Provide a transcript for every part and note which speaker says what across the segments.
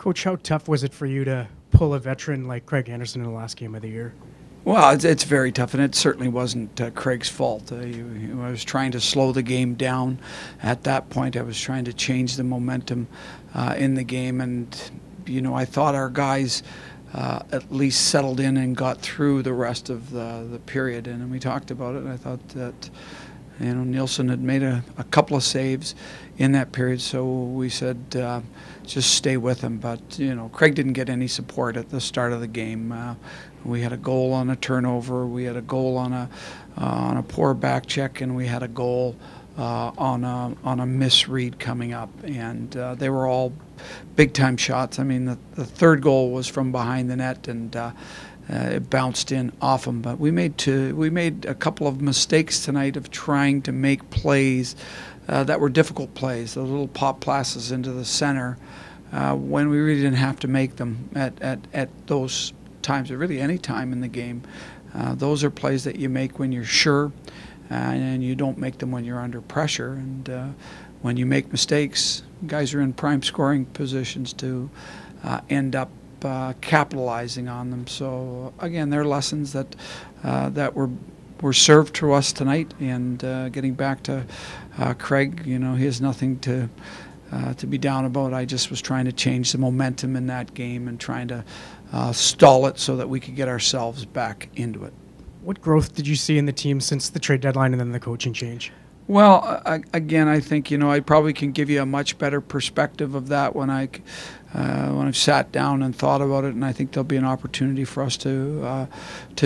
Speaker 1: Coach, how tough was it for you to pull a veteran like Craig Anderson in the last game of the year?
Speaker 2: Well, it's very tough, and it certainly wasn't Craig's fault. I was trying to slow the game down. At that point, I was trying to change the momentum in the game, and I thought our guys at least settled in and got through the rest of the period. And we talked about it. And I thought that Nielsen had made a couple of saves in that period, so we said just stay with him. But Craig didn't get any support at the start of the game. We had a goal on a turnover, we had a goal on a poor back check, and we had a goal on a misread coming up, and they were all big time shots. I mean, the third goal was from behind the net, and it bounced in off them. But we made a couple of mistakes tonight of trying to make plays that were difficult plays, those little pop passes into the center, when we really didn't have to make them at those times, or really any time in the game. Those are plays that you make when you're sure, and you don't make them when you're under pressure. And when you make mistakes, guys are in prime scoring positions to end up capitalizing on them. So again, they're lessons that were served to us tonight. And getting back to Craig, he has nothing to be down about. I just was trying to change the momentum in that game and trying to stall it so that we could get ourselves back into it.
Speaker 1: What growth did you see in the team since the trade deadline and then the coaching change?
Speaker 2: Well, again, I think I probably can give you a much better perspective of that when I've sat down and thought about it, and I think there'll be an opportunity for us to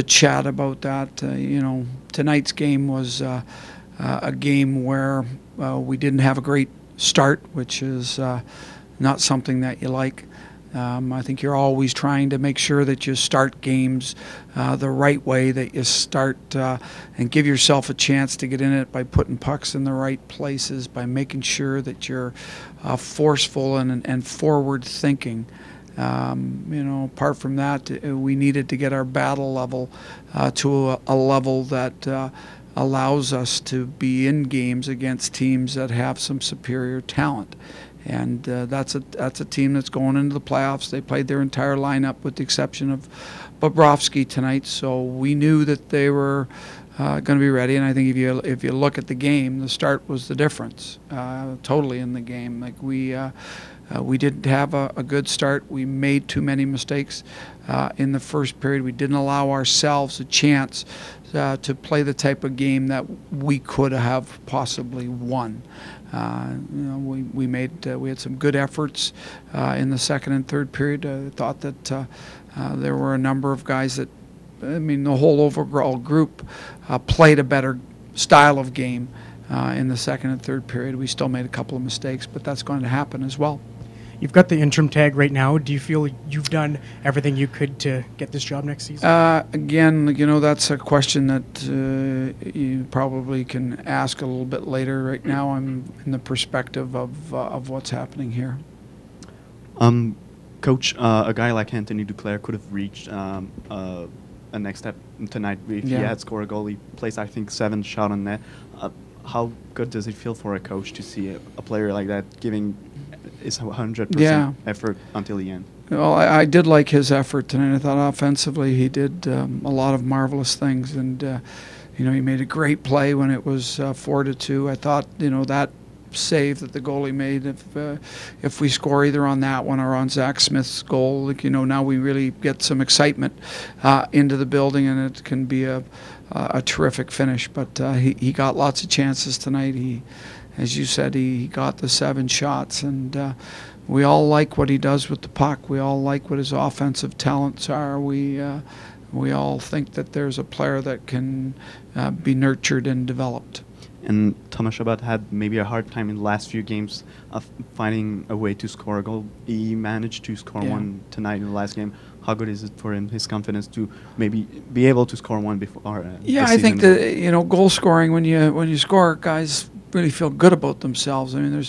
Speaker 2: chat about that. Tonight's game was a game where we didn't have a great start, which is not something that you like. I think you're always trying to make sure that you start games the right way, that you start and give yourself a chance to get in it by putting pucks in the right places, by making sure that you're forceful and forward thinking. Apart from that, we needed to get our battle level to a level that allows us to be in games against teams that have some superior talent. And that's a team that's going into the playoffs. They played their entire lineup with the exception of Bobrovsky tonight, so we knew that they were going to be ready. And I think if you look at the game, the start was the difference totally in the game. Like we didn't have a good start. We made too many mistakes in the first period. We didn't allow ourselves a chance to play the type of game that we could have possibly won. We had some good efforts in the second and third period. I thought that there were a number of guys that, the whole overall group played a better style of game in the second and third period. We still made a couple of mistakes, but that's going to happen as well.
Speaker 1: You've got the interim tag right now. Do you feel you've done everything you could to get this job next season?
Speaker 2: Again, that's a question that you probably can ask a little bit later. Right now, I'm in the perspective of what's happening here.
Speaker 3: Coach, a guy like Anthony Duclair could have reached a next step tonight if he had scored a goal. He placed, I think, 7 shots on net. How good does it feel for a coach to see a player like that giving his 100% effort until the end?
Speaker 2: Well, I did like his effort tonight. I thought offensively he did a lot of marvelous things, and he made a great play when it was 4-2. I thought that save that the goalie made, if we score either on that one or on Zach Smith's goal, now we really get some excitement into the building, and it can be a terrific finish. But he got lots of chances tonight. As you said, he got the 7 shots, and we all like what he does with the puck. We all like what his offensive talents are. We all think that there's a player that can be nurtured and developed.
Speaker 3: And Thomas Chabot had maybe a hard time in the last few games of finding a way to score a goal. He managed to score one tonight in the last game. How good is it for him, his confidence, to maybe be able to score one before?
Speaker 2: I think that goal scoring, when you score, guys really feel good about themselves. I mean,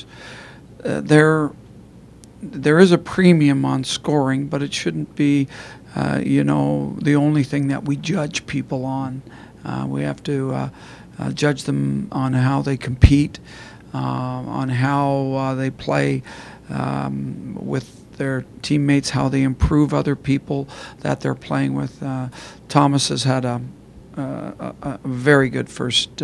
Speaker 2: there is a premium on scoring, but it shouldn't be the only thing that we judge people on. We have to judge them on how they compete, on how they play with their teammates, how they improve other people that they're playing with. Thomas has had a very good first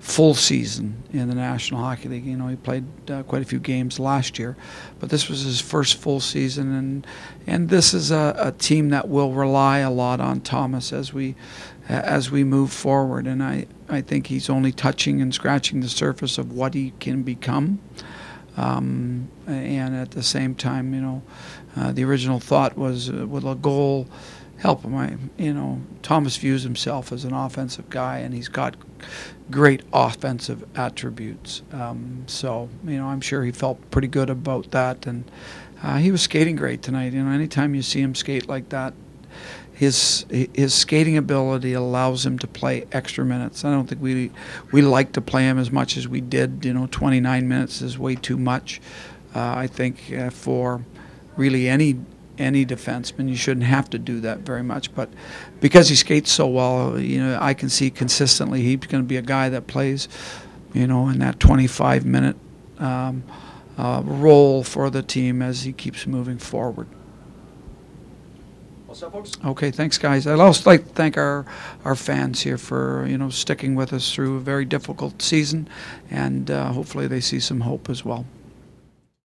Speaker 2: full season in the National Hockey League. He played quite a few games last year, but this was his first full season, and this is a team that will rely a lot on Thomas as we move forward. And I think he's only touching and scratching the surface of what he can become. And at the same time, the original thought was, will a goal help him? Thomas views himself as an offensive guy, and he's got great offensive attributes. So I'm sure he felt pretty good about that, and he was skating great tonight. Anytime you see him skate like that, his skating ability allows him to play extra minutes. I don't think we like to play him as much as we did. 29 minutes is way too much. I think for really any defenseman, you shouldn't have to do that very much. But because he skates so well, I can see consistently he's going to be a guy that plays, in that 25-minute role for the team as he keeps moving forward.
Speaker 4: What's up, folks?
Speaker 2: Okay, thanks, guys. I'd also like to thank our fans here for sticking with us through a very difficult season, and hopefully they see some hope as well.